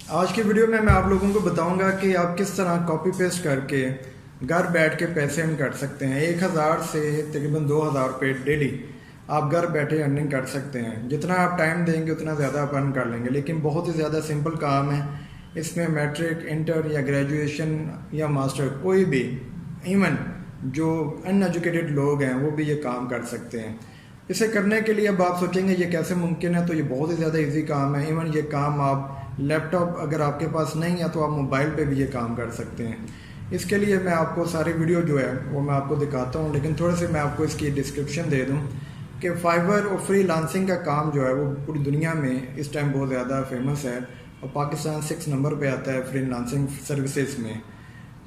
आज की वीडियो में मैं आप लोगों को बताऊंगा कि आप किस तरह कॉपी पेस्ट करके घर बैठ के पैसे अर्न कर सकते हैं। 1000 से तकरीबन 2000 रुपये डेली आप घर बैठे अर्निंग कर सकते हैं। जितना आप टाइम देंगे उतना ज़्यादा आप अर्न कर लेंगे, लेकिन बहुत ही ज़्यादा सिंपल काम है। इसमें मैट्रिक, इंटर या ग्रेजुएशन या मास्टर कोई भी, इवन जो अनएजुकेटेड लोग हैं वो भी ये काम कर सकते हैं। इसे करने के लिए अब आप सोचेंगे ये कैसे मुमकिन है, तो ये बहुत ही ज़्यादा इजी काम है। इवन ये काम आप लैपटॉप अगर आपके पास नहीं है तो आप मोबाइल पे भी ये काम कर सकते हैं। इसके लिए मैं आपको सारी वीडियो जो है वो मैं आपको दिखाता हूँ, लेकिन थोड़े से मैं आपको इसकी डिस्क्रिप्शन दे दूँ कि फाइवर और फ्री लांसिंग का काम जो है वो पूरी दुनिया में इस टाइम बहुत ज़्यादा फेमस है और पाकिस्तान 6 नंबर पे आता है फ्री लांसिंग सर्विसेज में।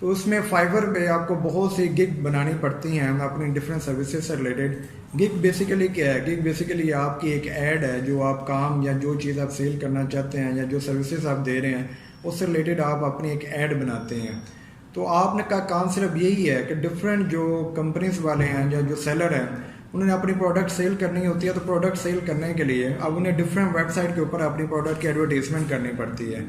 तो उसमें फाइवर पे आपको बहुत सी गिग बनानी पड़ती हैं अपनी डिफरेंट सर्विसेज से रिलेटेड। गिग बेसिकली क्या है? गिग बेसिकली आपकी एक ऐड है, जो आप काम या जो चीज़ आप सेल करना चाहते हैं या जो सर्विसेज आप दे रहे हैं उससे रिलेटेड आप अपनी एक ऐड बनाते हैं। तो आपने का काम सिर्फ यही है कि डिफरेंट जो कंपनीज वाले हैं या जो सेलर हैं उन्होंने अपनी प्रोडक्ट सेल करनी होती है। तो प्रोडक्ट सेल करने के लिए अब उन्हें डिफरेंट वेबसाइट के ऊपर अपनी प्रोडक्ट की एडवर्टीजमेंट करनी पड़ती है।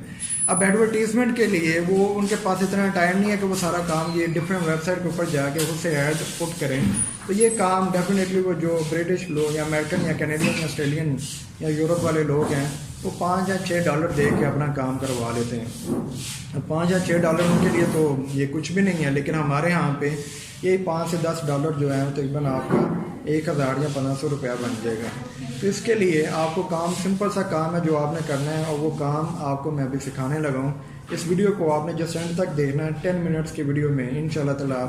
अब एडवर्टीजमेंट के लिए वो उनके पास इतना टाइम नहीं है कि वो सारा काम ये डिफरेंट वेबसाइट के ऊपर जाके उससे ऐड पुट करें। तो ये काम डेफिनेटली वो जो ब्रिटिश लोग या अमेरिकन या कैनेडियन या ऑस्ट्रेलियन या यूरोप वाले लोग हैं वो $5 या $6 दे के अपना काम करवा लेते हैं। $5 या $6 उनके लिए तो ये कुछ भी नहीं है, लेकिन हमारे यहाँ पे ये $5 से $10 जो है तकरीबन आपका 1000 या 1500 रुपया बन जाएगा। तो इसके लिए आपको काम, सिंपल सा काम है जो आपने करना है, और वो काम आपको मैं अभी सिखाने लगा हूँ। इस वीडियो को आपने जस्ट एंड तक देखना है। 10 मिनट्स की वीडियो में इंशाल्लाह ताला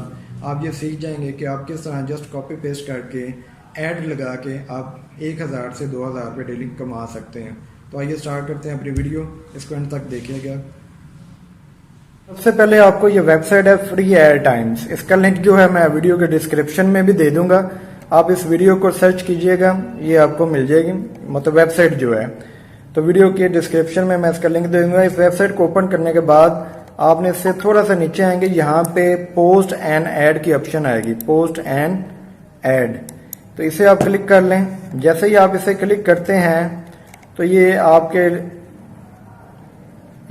आप ये सीख जाएंगे कि आप किस तरह जस्ट कॉपी पेस्ट करके ऐड लगा के आप 1000 से 2000 रुपये डेली कमा सकते हैं। तो आइए स्टार्ट करते हैं अपनी वीडियो, इसको एंड तक देखिएगा। सबसे पहले आपको ये वेबसाइट है फ्री एयर टाइम्स। इसका लिंक जो है मैं वीडियो के डिस्क्रिप्शन में भी दे दूंगा। आप इस वीडियो को सर्च कीजिएगा, ये आपको मिल जाएगी, मतलब वेबसाइट जो है। तो वीडियो के डिस्क्रिप्शन में मैं इसका लिंक दे दूंगा। इस वेबसाइट को ओपन करने के बाद आपने इससे थोड़ा सा नीचे आएंगे, यहाँ पे पोस्ट एंड ऐड की ऑप्शन आएगी, पोस्ट एंड ऐड। तो इसे आप क्लिक कर लें। जैसे ही आप इसे क्लिक करते हैं तो ये आपके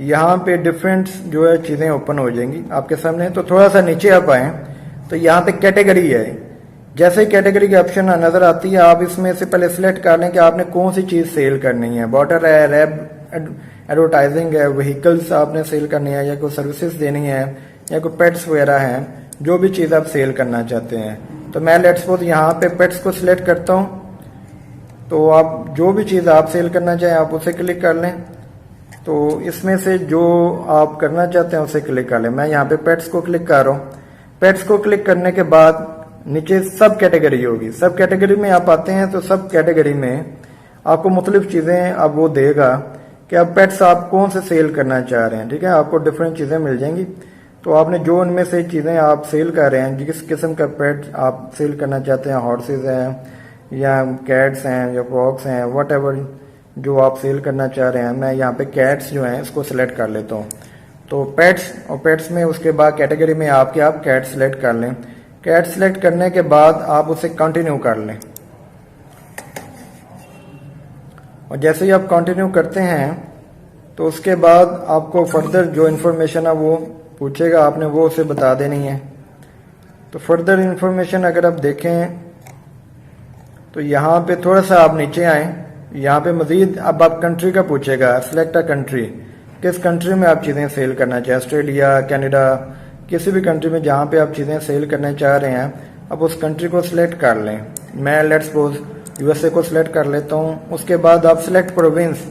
यहाँ पे डिफरेंट जो है चीजें ओपन हो जाएंगी आपके सामने। तो थोड़ा सा नीचे आप आए तो यहाँ पे कैटेगरी है। जैसे ही कैटेगरी की ऑप्शन नजर आती है आप इसमें से पहले सिलेक्ट कर लें कि आपने कौन सी चीज सेल करनी है। बॉर्डर है, रैब एडवर्टाइजिंग है, व्हीकल्स आपने सेल करनी है, या कोई सर्विसेज देनी है, या कोई पेट्स वगैरह हैं, जो भी चीज आप सेल करना चाहते हैं। तो मैं लेट्स सपोज यहाँ पे पेट्स को सिलेक्ट करता हूँ। तो आप जो भी चीज आप सेल करना चाहें आप उसे क्लिक कर लें। तो इसमें से जो आप करना चाहते हैं उसे क्लिक कर लें। मैं यहाँ पे पेट्स को क्लिक कर रहा हूँ। पेट्स को क्लिक करने के बाद नीचे सब कैटेगरी होगी। सब कैटेगरी में आप आते हैं तो सब कैटेगरी में आपको मुख्तलिफ चीजें अब वो देगा कि अब पेट्स आप कौन से सेल करना चाह रहे हैं। ठीक है, आपको डिफरेंट चीजें मिल जाएंगी। तो आपने जो उनमें से चीजें आप सेल कर रहे हैं, जिस किस्म का पेट आप सेल करना चाहते हैं, हॉर्सेज हैं या कैट्स हैं या फ्रॉग्स हैं, वट एवर जो आप सेल करना चाह रहे हैं। मैं यहाँ पे कैट्स जो हैं इसको सिलेक्ट कर लेता हूँ। तो पेट्स, और पेट्स में उसके बाद कैटेगरी में आप कैट सिलेक्ट कर लें। कैट सिलेक्ट करने के बाद आप उसे कंटिन्यू कर लें। और जैसे ही आप कंटिन्यू करते हैं तो उसके बाद आपको फर्दर जो इन्फॉर्मेशन है वो पूछेगा, आपने वो उसे बता देनी है। तो फर्दर इन्फॉर्मेशन अगर आप देखें तो यहाँ पे थोड़ा सा आप नीचे आए, यहाँ पे मजीद अब आप कंट्री का पूछेगा, सिलेक्ट अ कंट्री, किस कंट्री में आप चीजें सेल करना चाहें, ऑस्ट्रेलिया, कनाडा, किसी भी कंट्री में जहाँ पे आप चीजें सेल करना चाह रहे हैं अब उस कंट्री को सिलेक्ट कर लें। मैं लेट्स सपोज यूएसए को सिलेक्ट कर लेता हूँ। उसके बाद आप सिलेक्ट प्रोविंस,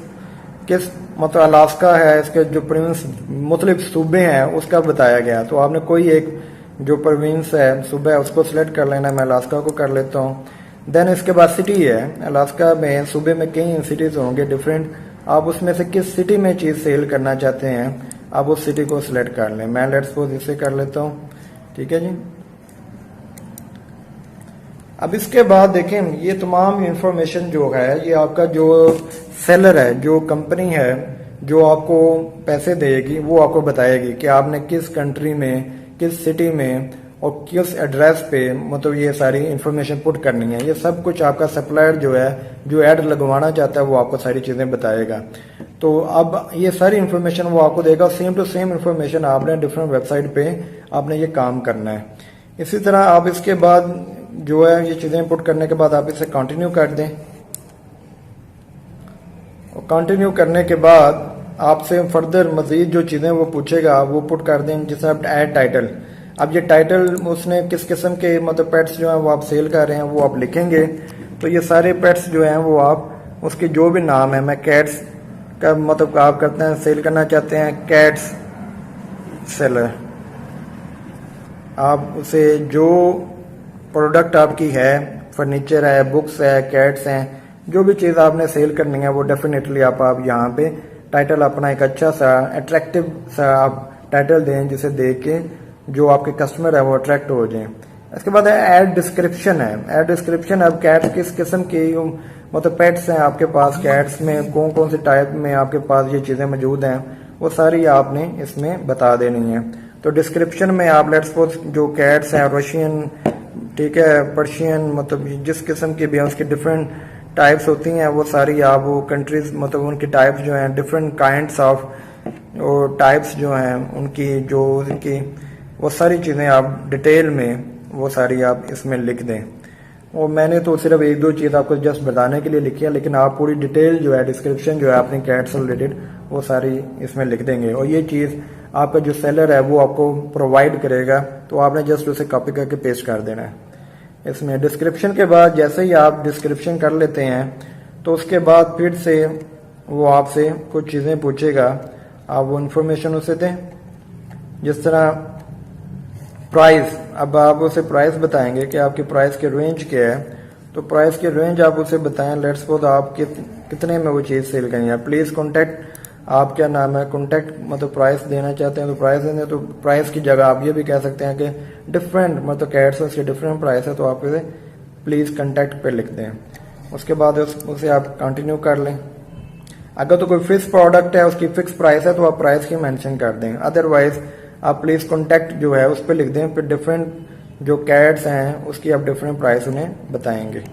किस मतलब अलास्का है, इसके जो प्रोविंस मुख्तलिफ सूबे हैं उसका बताया गया। तो आपने कोई एक जो प्रोविंस है, सूबा है, उसको सिलेक्ट कर लेना। मैं अलास्का को कर लेता हूँ। देन इसके बाद सिटी है। अलास्का में सूबे में कई सिटीज होंगे डिफरेंट, आप उसमें से किस सिटी में चीज सेल करना चाहते हैं आप उस सिटी को सिलेक्ट कर लें। मैं लेट्स सपोज इसे कर लेता हूँ। ठीक है जी। अब इसके बाद देखें ये तमाम इंफॉर्मेशन जो है ये आपका जो सेलर है, जो कंपनी है जो आपको पैसे देगी वो आपको बताएगी कि आपने किस कंट्री में, किस सिटी में और किस एड्रेस पे मतलब ये सारी इन्फॉर्मेशन पुट करनी है। ये सब कुछ आपका सप्लायर जो है, जो ऐड लगवाना चाहता है, वो आपको सारी चीज़ें बताएगा। तो अब ये सारी इन्फॉर्मेशन वो आपको देगा, सेम टू सेम इन्फॉर्मेशन आपने डिफरेंट वेबसाइट पे आपने ये काम करना है। इसी तरह आप इसके बाद जो है ये चीज़ें पुट करने के बाद आप इसे कंटिन्यू कर दें। और कंटिन्यू करने के बाद आपसे फर्दर मजीद जो चीज़ें वो पूछेगा वो पुट कर दें, जैसे आप ऐड टाइटल। अब ये टाइटल उसने किस किस्म के मतलब पेट्स जो हैं वो आप सेल कर रहे हैं वो आप लिखेंगे। तो ये सारे पेट्स जो हैं वो आप उसके जो भी नाम है, मैं कैट्स का मतलब आप करते हैं सेल करना चाहते हैं कैट्स सेलर, आप उसे जो प्रोडक्ट आपकी है, फर्नीचर है, बुक्स है, कैट्स हैं, जो भी चीज़ आपने सेल करनी है वो डेफिनेटली आप यहाँ पे टाइटल अपना एक अच्छा सा अट्रैक्टिव सा आप टाइटल दें, जिसे देख के जो आपके कस्टमर है वो अट्रैक्ट हो जाएं। इसके बाद ऐड डिस्क्रिप्शन है। ऐड डिस्क्रिप्शन, अब कैट्स किस किस्म की मतलब पेट्स हैं आपके पास, कैट्स में कौन कौन से टाइप में आपके पास ये चीज़ें मौजूद हैं, वो सारी आपने इसमें बता देनी है। तो डिस्क्रिप्शन में आप लेट्स सपोज जो कैट्स हैं रशियन, ठीक है, पर्शियन, मतलब जिस किस्म की भी हैं उसकी डिफरेंट टाइप्स होती हैं, वो सारी आप वो कंट्रीज मतलब उनकी टाइप्स जो हैं, डिफरेंट काइंड्स ऑफ और टाइप्स जो हैं उनकी जो उनकी वो सारी चीज़ें आप डिटेल में वो सारी आप इसमें लिख दें। और मैंने तो सिर्फ एक दो चीज़ आपको जस्ट बताने के लिए लिखी है, लेकिन आप पूरी डिटेल जो है, डिस्क्रिप्शन जो है अपनी कैट से रिलेटेड वो सारी इसमें लिख देंगे। और ये चीज़ आपका जो सेलर है वो आपको प्रोवाइड करेगा, तो आपने जस्ट उसे कॉपी करके पेस्ट कर देना है इसमें। डिस्क्रिप्शन के बाद जैसे ही आप डिस्क्रिप्शन कर लेते हैं तो उसके बाद फिर से वो आपसे कुछ चीज़ें पूछेगा, आप वो इन्फॉर्मेशन उसे दें। जिस तरह प्राइस, अब आप उसे प्राइस बताएंगे कि आपकी प्राइस की रेंज क्या है, तो प्राइस की रेंज आप उसे बताएं। लेट्स सपोज आप कितने में वो चीज़ सेल करेंगे। आप प्लीज़ कॉन्टैक्ट, आप क्या नाम है, कॉन्टैक्ट मतलब प्राइस देना चाहते हैं तो प्राइस देंगे। तो प्राइस की जगह आप ये भी कह सकते हैं कि डिफरेंट मतलब कैट्स उसके डिफरेंट प्राइस है, तो आप इसे प्लीज़ कॉन्टैक्ट पे लिख दें। उसके बाद उसे आप कंटिन्यू कर लें। अगर तो कोई फिक्स प्रोडक्ट है, उसकी फिक्स प्राइस है, तो आप प्राइस की मेंशन कर दें। अदरवाइज आप प्लीज़ कॉन्टैक्ट जो है उस पर लिख दें, फिर डिफरेंट जो कैट्स हैं उसकी आप डिफरेंट प्राइस उन्हें बताएंगे।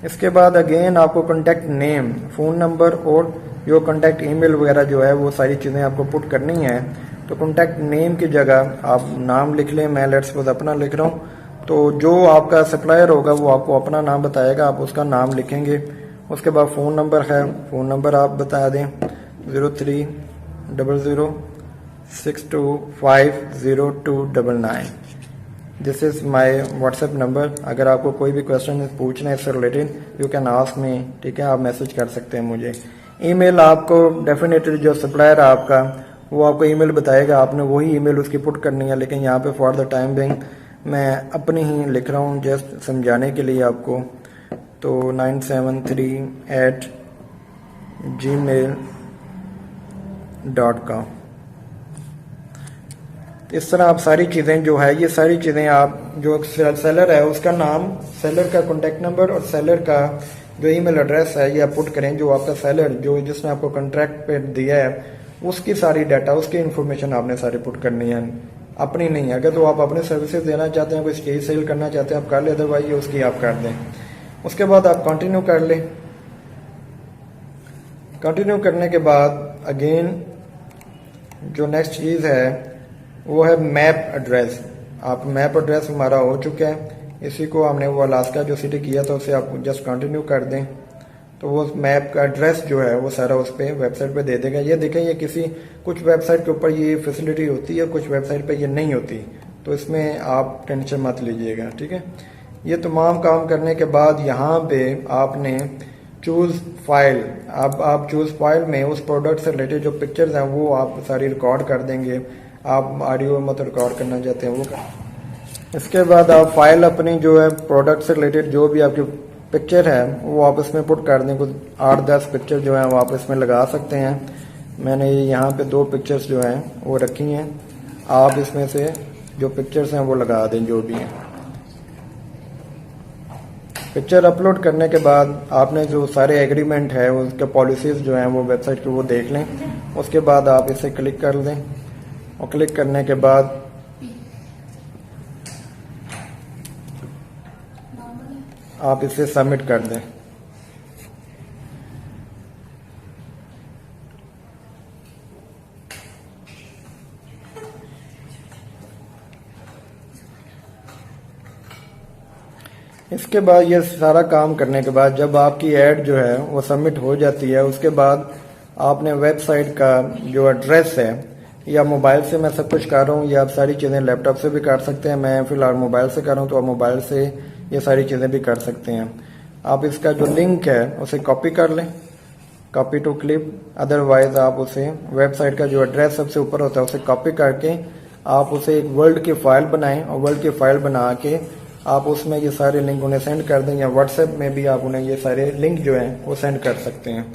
इसके बाद अगेन आपको कॉन्टैक्ट नेम, फ़ोन नंबर और जो कॉन्टैक्ट ईमेल वगैरह जो है वो सारी चीज़ें आपको पुट करनी है। तो कॉन्टैक्ट नेम की जगह आप नाम लिख लें। मैं लेट्स सपोज अपना लिख रहा हूँ, तो जो आपका सप्लायर होगा वो आपको अपना नाम बताएगा, आप उसका नाम लिखेंगे। उसके बाद फ़ोन नंबर है, फ़ोन नंबर आप बता दें 0300625029। This is my WhatsApp number. अगर आपको कोई भी क्वेश्चन पूछना है इससे related, you can ask me, ठीक है, आप मैसेज कर सकते हैं मुझे। ईमेल आपको डेफिनेटली जो सप्लायर है आपका वो आपको ईमेल बताएगा, आपने वही ईमेल उसकी पुट करनी है। लेकिन यहाँ पे फॉर द टाइम बिंग मैं अपनी ही लिख रहा हूँ जस्ट समझाने के लिए आपको। तो 973@gmail.com। इस तरह आप सारी चीज़ें जो है, ये सारी चीज़ें आप जो सेलर है उसका नाम, सेलर का कॉन्टैक्ट नंबर और सेलर का जो ईमेल एड्रेस है ये आप पुट करें। जो आपका सेलर जो जिसने आपको कॉन्ट्रैक्ट पे दिया है उसकी सारी डाटा, उसकी इन्फॉर्मेशन आपने सारी पुट करनी है, अपनी नहीं। अगर तो आप अपने सर्विसेज देना चाहते हैं, कोई चीज़ सेल करना चाहते हैं आप कर ले, अदरवाइज उसकी आप कर दें। उसके बाद आप कंटिन्यू कर लें। कंटिन्यू करने के बाद अगेन जो नेक्स्ट चीज़ है वो है मैप एड्रेस। आप मैप एड्रेस हमारा हो चुका है, इसी को हमने वो अलास्का जो सिटी किया था उसे आप जस्ट कंटिन्यू कर दें, तो वो मैप का एड्रेस जो है वो सारा उस पर वेबसाइट पे दे देगा। ये देखें, ये किसी कुछ वेबसाइट के ऊपर ये फैसिलिटी होती है, कुछ वेबसाइट पे ये नहीं होती, तो इसमें आप टेंशन मत लीजिएगा, ठीक है। ये तमाम काम करने के बाद यहाँ पे आपने चूज़ फाइल, आप चूज़ फाइल में उस प्रोडक्ट से रिलेटेड जो पिक्चर्स हैं वो आप सारी रिकॉर्ड कर देंगे। आप ऑडियो मतलब रिकॉर्ड करना चाहते हैं वो कर। इसके बाद आप फाइल अपनी जो है प्रोडक्ट से रिलेटेड जो भी आपकी पिक्चर है वो आप इसमें पुट कर दें। कुछ 8-10 पिक्चर जो है वो आप इसमें लगा सकते हैं। मैंने यहाँ पे 2 पिक्चर्स जो हैं वो रखी हैं, आप इसमें से जो पिक्चर्स हैं वो लगा दें जो भी हैं। पिक्चर अपलोड करने के बाद आपने जो सारे एग्रीमेंट है उसके पॉलिसीज जो हैं वो वेबसाइट पे वो देख लें। उसके बाद आप इसे क्लिक कर दें और क्लिक करने के बाद आप इसे सबमिट कर दें। इसके बाद ये सारा काम करने के बाद जब आपकी ऐड जो है वो सबमिट हो जाती है, उसके बाद आपने वेबसाइट का जो एड्रेस है, या मोबाइल से मैं सब कुछ कर रहा हूँ या आप सारी चीज़ें लैपटॉप से भी कर सकते हैं, मैं फिलहाल मोबाइल से कर रहा हूँ तो आप मोबाइल से ये सारी चीज़ें भी कर सकते हैं। आप इसका जो लिंक है उसे कॉपी कर लें, कॉपी टू क्लिप, अदरवाइज आप उसे वेबसाइट का जो एड्रेस सबसे ऊपर होता है उसे कॉपी करके आप उसे एक वर्ड की फाइल बनाएं और वर्ड की फाइल बना के आप उसमें ये सारे लिंक उन्हें सेंड कर दें, या व्हाट्सएप में भी आप उन्हें ये सारे लिंक जो हैं वो सेंड कर सकते हैं।